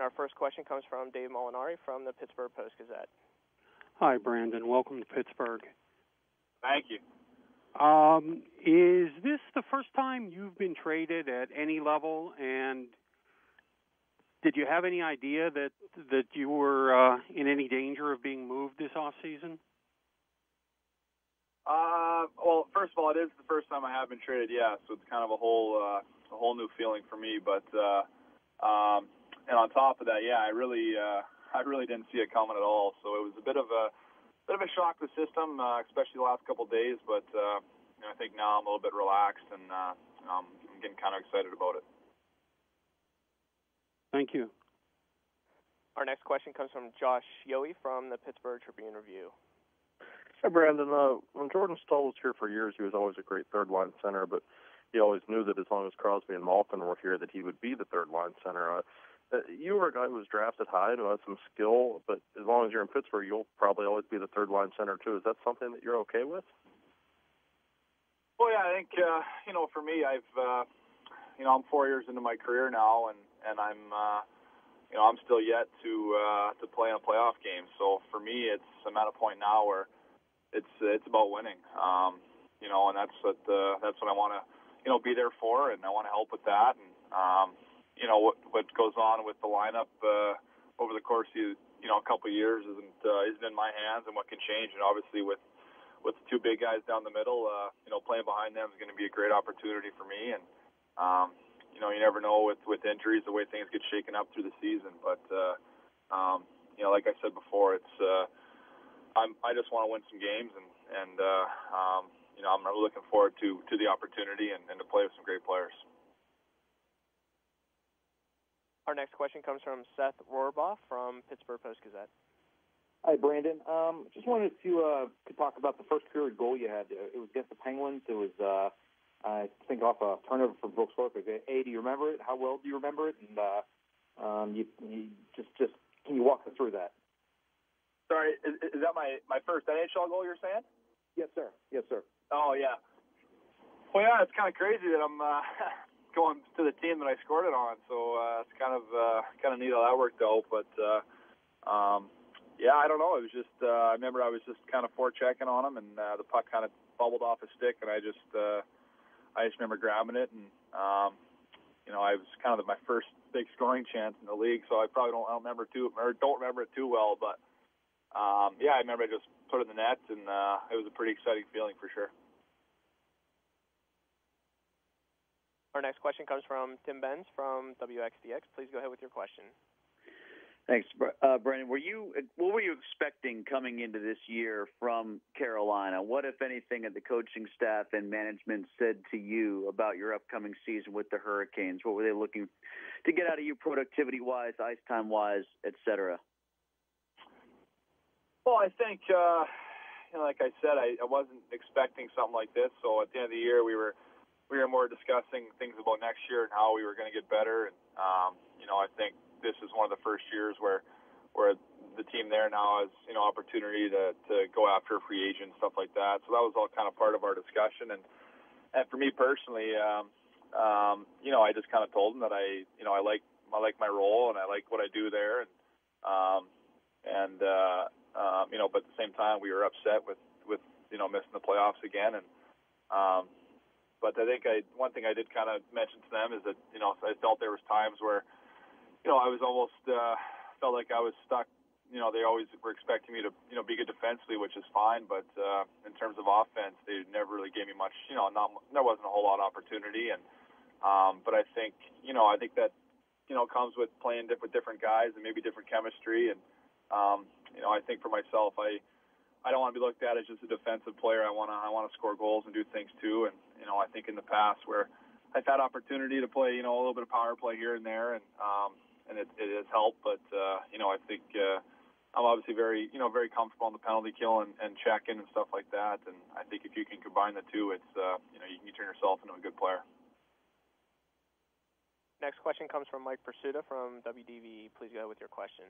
our first question comes from Dave Molinari from the Pittsburgh Post-Gazette. Hi, Brandon. Welcome to Pittsburgh. Thank you. Is this the first time you've been traded at any level, and did you have any idea that you were in any danger of being moved this offseason? Well, first of all, it is the first time I have been traded, yeah, so it's kind of a whole new feeling for me. But and on top of that, yeah, I really didn't see it coming at all. So it was a bit of a shock to the system, especially the last couple of days. But I think now I'm a little bit relaxed, and I'm getting kind of excited about it. Thank you. Our next question comes from Josh Yohe from the Pittsburgh Tribune-Review. Hi, Brandon. When Jordan Staal was here for years, he was always a great third-line center, but he always knew that as long as Crosby and Malkin were here, that he would be the third-line center. You were a guy who was drafted high and who has some skill, but as long as you're in Pittsburgh, you'll probably always be the third-line center, too. Is that something that you're okay with? Well, yeah, I think, for me, I'm 4 years into my career now, and I'm still yet to play in a playoff game. So for me, I'm at a point now where it's about winning, and that's what I want to, be there for, and I want to help with that. And what goes on with the lineup over the course of a couple of years isn't in my hands, and what can change. And obviously with the two big guys down the middle, playing behind them is going to be a great opportunity for me. And you never know with injuries the way things get shaken up through the season. But like I said before, I just want to win some games, and I'm really looking forward to the opportunity and to play with some great players. Our next question comes from Seth Rohrabaugh from Pittsburgh Post-Gazette. Hi, Brandon. Just wanted to talk about the first career goal you had. It was against the Penguins. It was, I think, off a turnover from Brooks Orpik. Do you remember it? How well do you remember it? And you just can you walk us through that? Sorry, is that my first NHL goal you're saying? Yes, sir. Yes, sir. Oh, yeah. Well, yeah, it's kind of crazy that I'm going to the team that I scored it on. So it's kind of neat how that worked out. But yeah, I don't know. It was just I remember I was just kind of forechecking on him, and the puck kind of bubbled off his stick, and I just remember grabbing it, and I was kind of my first big scoring chance in the league. So I probably don't remember it too well, but yeah, I remember I just put it in the net, and it was a pretty exciting feeling for sure. Our next question comes from Tim Benz from WXDX. Please go ahead with your question. Thanks, Brandon. What were you expecting coming into this year from Carolina? What, if anything, had the coaching staff and management said to you about your upcoming season with the Hurricanes? What were they looking to get out of you productivity-wise, ice time-wise, et cetera? Well, I think, like I said, I wasn't expecting something like this. So at the end of the year, we were more discussing things about next year and how we were going to get better. And I think this is one of the first years where the team there now has opportunity to go after a free agent and stuff like that. So that was all kind of part of our discussion. And for me personally, I just kind of told them that I like my role and I like what I do there. But at the same time, we were upset with missing the playoffs again. And but I think one thing I did kind of mention to them is that I felt there was times where I was almost felt like I was stuck. They always were expecting me to be good defensively, which is fine. But in terms of offense, they never really gave me much. There wasn't a whole lot of opportunity. And but I think that comes with playing with different guys and maybe different chemistry. And I think for myself, I don't want to be looked at as just a defensive player. I want to score goals and do things too. And I think in the past where I've had opportunity to play a little bit of power play here and there, and it has helped. But I think I'm obviously very comfortable on the penalty kill and checking and stuff like that. And I think if you can combine the two, it's you can turn yourself into a good player. Next question comes from Mike Pursuta from WDVE. Please go ahead with your question.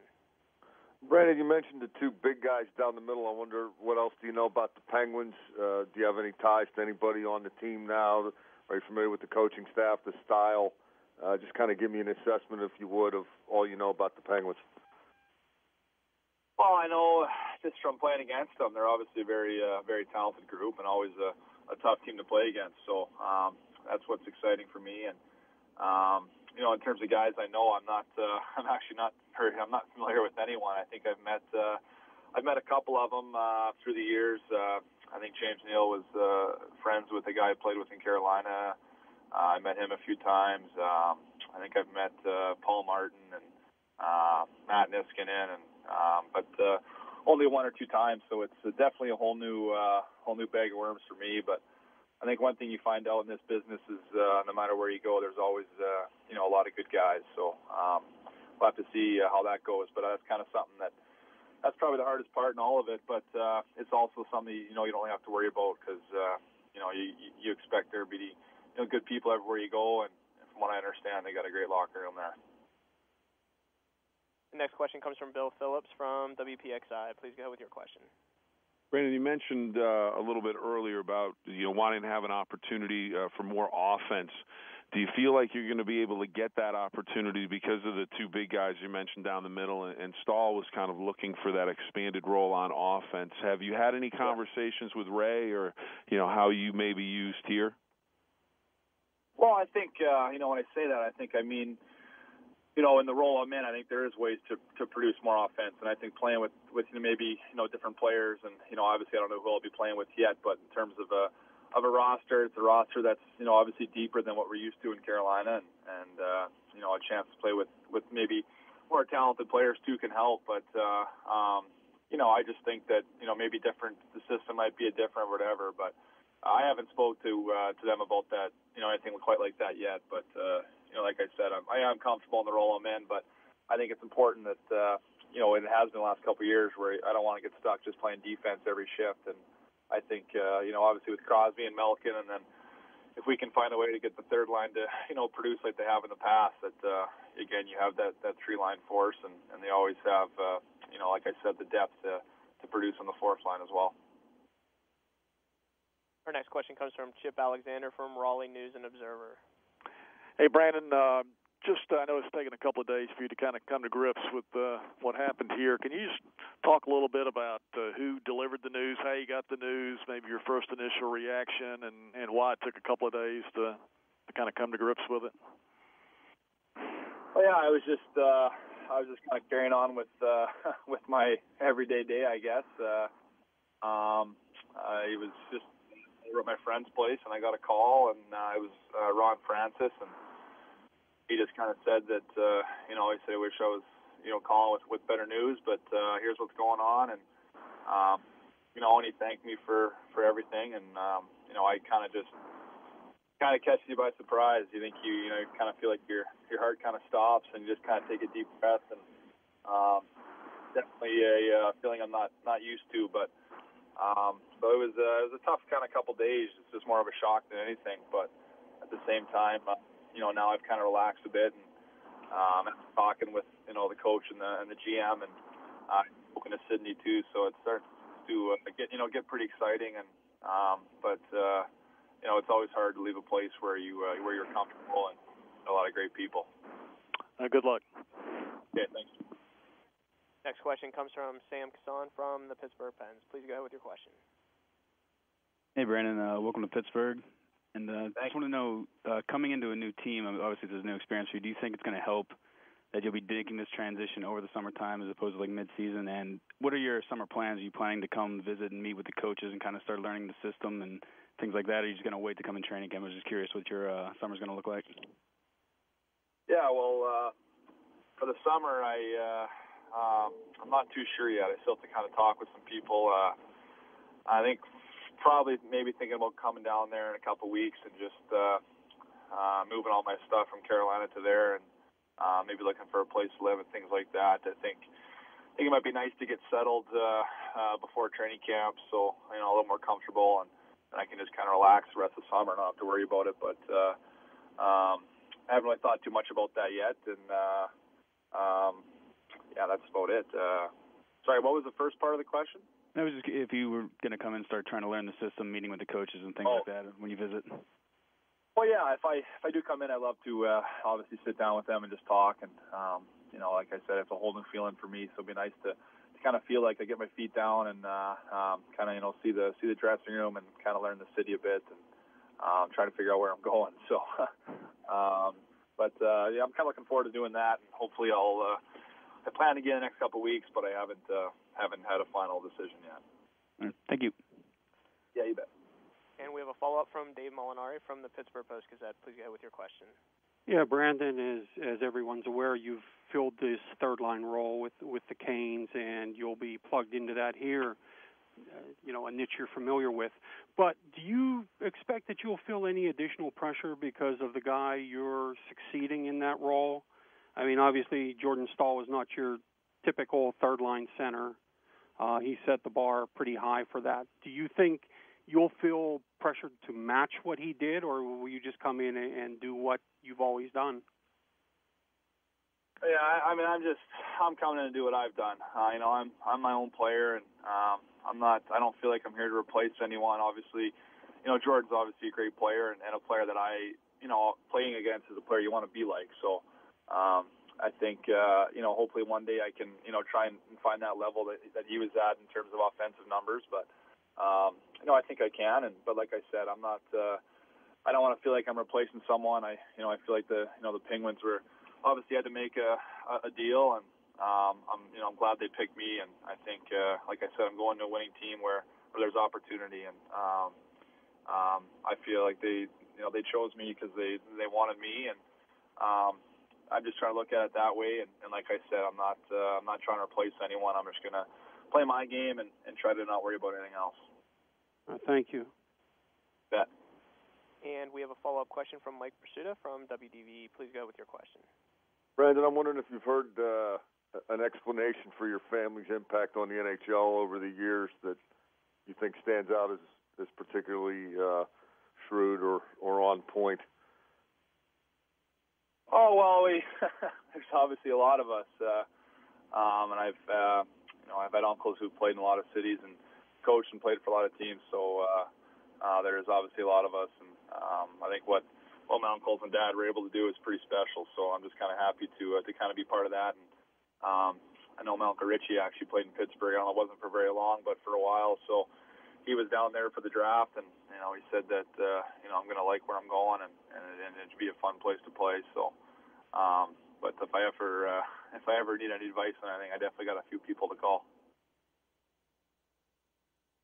Brandon, you mentioned the two big guys down the middle. I wonder what else do you know about the Penguins? Do you have any ties to anybody on the team now? Are you familiar with the coaching staff, the style? Just kind of give me an assessment, if you would, of all you know about the Penguins. Well, I know just from playing against them, they're obviously a very talented group and always a tough team to play against. So that's what's exciting for me. And in terms of guys I know, I'm not familiar with anyone. I think I've met a couple of them through the years. I think James Neal was friends with a guy I played with in Carolina. I met him a few times. I think I've met Paul Martin and Matt Niskanen, but only one or two times. So it's definitely a whole new bag of worms for me. But I think one thing you find out in this business is no matter where you go, there's always a lot of good guys. So we'll have to see how that goes. But that's kind of something that's probably the hardest part in all of it. But it's also something you don't really have to worry about because you expect there to be good people everywhere you go, and from what I understand, they got a great locker room there. The next question comes from Bill Phillips from WPXI. Please go ahead with your question. Brandon, you mentioned a little bit earlier about wanting to have an opportunity for more offense. Do you feel like you're going to be able to get that opportunity because of the two big guys you mentioned down the middle, and Stahl was kind of looking for that expanded role on offense? Have you had any conversations with Ray or how you may be used here? Well, I think when I say that, I mean in the role I'm in, I think there is ways to produce more offense, and I think playing with maybe different players, and obviously I don't know who I'll be playing with yet, but in terms of a roster, it's a roster that's obviously deeper than what we're used to in Carolina, and a chance to play with maybe more talented players too can help, but I just think that maybe different, the system might be a different whatever, but I haven't spoke to them about that anything quite like that yet, but like I said, I am comfortable in the role I'm in, but I think it's important that it has been the last couple of years where I don't want to get stuck just playing defense every shift, and I think obviously with Crosby and Malkin, and then if we can find a way to get the third line to produce like they have in the past, that again you have that three line force, and they always have like I said, the depth to produce on the fourth line as well. Our next question comes from Chip Alexander from Raleigh News and Observer. Hey, Brandon, I know it's taken a couple of days for you to kind of come to grips with what happened here. Can you just talk a little bit about who delivered the news, how you got the news, maybe your first initial reaction, and why it took a couple of days to kind of come to grips with it? Well, yeah, I was just kind of carrying on with my everyday day, I guess. I was just over at my friend's place, and I got a call, and it was Ron Francis, and he just kind of said that, he said, I wish I was, calling with better news, but here's what's going on, and, and he thanked me for everything, and, I kind of catches you by surprise. You think you kind of feel like your heart kind of stops, and you just kind of take a deep breath, and definitely a feeling I'm not used to, but so it was a tough kind of couple days. It's just more of a shock than anything, but at the same time, now I've kind of relaxed a bit, and I'm talking with the coach and the GM, and spoken to Sydney too. So it starts to get pretty exciting, and but it's always hard to leave a place where you're comfortable and a lot of great people. Good luck. Okay, thanks. Next question comes from Sam Kassan from the Pittsburgh Pens. Please go ahead with your question. Hey, Brandon. Welcome to Pittsburgh. And I just want to know, coming into a new team, obviously there's no experience for you. Do you think it's going to help that you'll be making this transition over the summertime as opposed to like mid-season? And what are your summer plans? Are you planning to come visit and meet with the coaches and kind of start learning the system and things like that? Or are you just going to wait to come in training camp? I was just curious what your summer's going to look like. Yeah, well, for the summer, I'm not too sure yet. I still have to kind of talk with some people. I think probably maybe thinking about coming down there in a couple of weeks and just moving all my stuff from Carolina to there, and maybe looking for a place to live and things like that. I think it might be nice to get settled before training camp, so a little more comfortable, and I can just kind of relax the rest of the summer and not have to worry about it. But I haven't really thought too much about that yet, and yeah, that's about it. Sorry, what was the first part of the question? That was just if you were going to come and start trying to learn the system, meeting with the coaches and things like that when you visit. Well, yeah, if I do come in, I'd love to obviously sit down with them and just talk. And like I said, it's a whole new feeling for me. So it'd be nice to kind of feel like I get my feet down and kind of see the dressing room and kind of learn the city a bit and try to figure out where I'm going. So, I'm kind of looking forward to doing that. And hopefully, I plan again the next couple of weeks, but I haven't had a final decision yet. Thank you. Yeah, you bet. And we have a follow-up from Dave Molinari from the Pittsburgh Post-Gazette. Please go ahead with your question. Yeah, Brandon, as everyone's aware, you've filled this third-line role with the Canes, and you'll be plugged into that here, a niche you're familiar with. But do you expect that you'll feel any additional pressure because of the guy you're succeeding in that role? I mean, obviously, Jordan Staal is not your typical third-line center. He set the bar pretty high for that. Do you think you'll feel pressured to match what he did, or will you just come in and do what you've always done? Yeah, I'm coming in to do what I've done. I'm my own player, and I don't feel like I'm here to replace anyone. Obviously, Jordan's obviously a great player and a player that playing against is a player you want to be like. So, I think, hopefully one day I can, try and find that level that he was at in terms of offensive numbers. But, I think I can. But like I said, I'm not, I don't want to feel like I'm replacing someone. I feel like the Penguins obviously had to make a deal, and, I'm glad they picked me. And I think, like I said, I'm going to a winning team where there's opportunity. And, I feel like they chose me because they wanted me. And, I'm just trying to look at it that way, and like I said, I'm not trying to replace anyone. I'm just going to play my game and try to not worry about anything else. Thank you. Bet. And we have a follow-up question from Mike Pursuta from WDVE. Please go with your question. Brandon, I'm wondering if you've heard an explanation for your family's impact on the NHL over the years that you think stands out as particularly shrewd or on point. Oh, well, there's obviously a lot of us, and I've had uncles who played in a lot of cities and coached and played for a lot of teams. So there's obviously a lot of us, and I think what my uncles and dad were able to do is pretty special. So I'm just kind of happy to kind of be part of that. And I know my uncle Richie actually played in Pittsburgh. I don't know, it wasn't for very long, but for a while. So he was down there for the draft, and he said that I'm going to like where I'm going, and it'd be a fun place to play. So. But if I ever need any advice on anything, I definitely got a few people to call.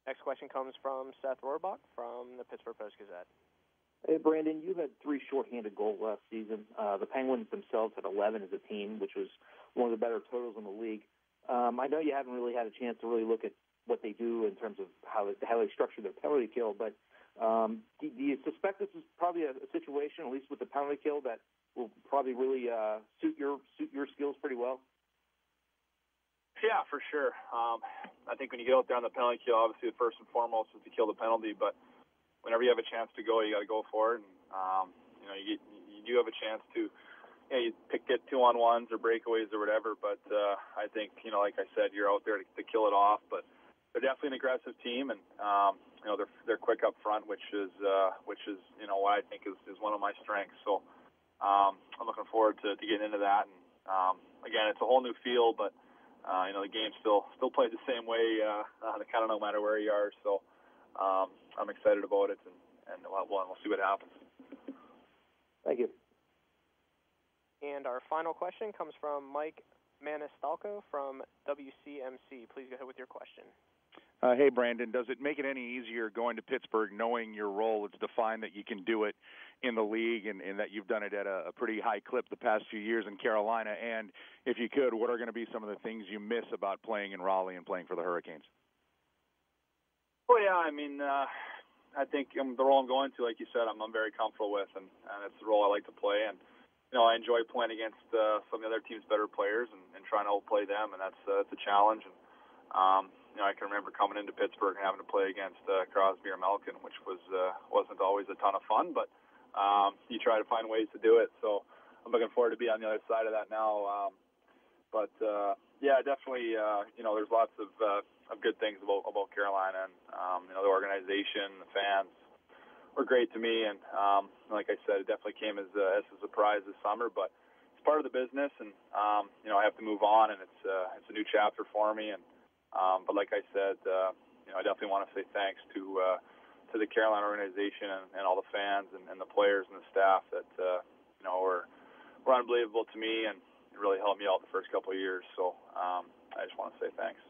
Next question comes from Seth Rohrbach from the Pittsburgh Post-Gazette. Hey, Brandon, you had 3 shorthanded goals last season. The Penguins themselves had 11 as a team, which was one of the better totals in the league. I know you haven't really had a chance to really look at what they do in terms of how they structure their penalty kill, but do you suspect this is probably a situation, at least with the penalty kill, that will probably really suit your skills pretty well? Yeah, for sure. I think when you get out there on the penalty kill, obviously the first and foremost is to kill the penalty, but whenever you have a chance to go, you got to go for it. And, you do have a chance to, you get 2-on-1s or breakaways or whatever, but I think, like I said, you're out there to kill it off, but they're definitely an aggressive team, and they're quick up front, which is what I think is one of my strengths. So I'm looking forward to getting into that. And again, it's a whole new feel, but the game's still played the same way, kind of no matter where you are. So I'm excited about it, and we'll see what happens. Thank you. And our final question comes from Mike Manistalco from WCMC. Please go ahead with your question. Hey, Brandon, does it make it any easier going to Pittsburgh knowing your role? It's defined that you can do it in the league and that you've done it at a pretty high clip the past few years in Carolina. And if you could, what are going to be some of the things you miss about playing in Raleigh and playing for the Hurricanes? Well, yeah, I think the role I'm going to, like you said, I'm very comfortable with, and it's the role I like to play. And, I enjoy playing against some of the other team's better players and trying to outplay them, and that's a challenge. And, I can remember coming into Pittsburgh and having to play against Crosby or Malkin, which wasn't always a ton of fun, but you try to find ways to do it. So I'm looking forward to be on the other side of that now. Yeah, definitely, there's lots of good things about Carolina and, the organization, the fans, great to me. And like I said, it definitely came as a surprise this summer, but it's part of the business, and I have to move on, and it's a new chapter for me. And but like I said, I definitely want to say thanks to the Carolina organization and all the fans and the players and the staff that were unbelievable to me, and it really helped me out the first couple of years. So I just want to say thanks.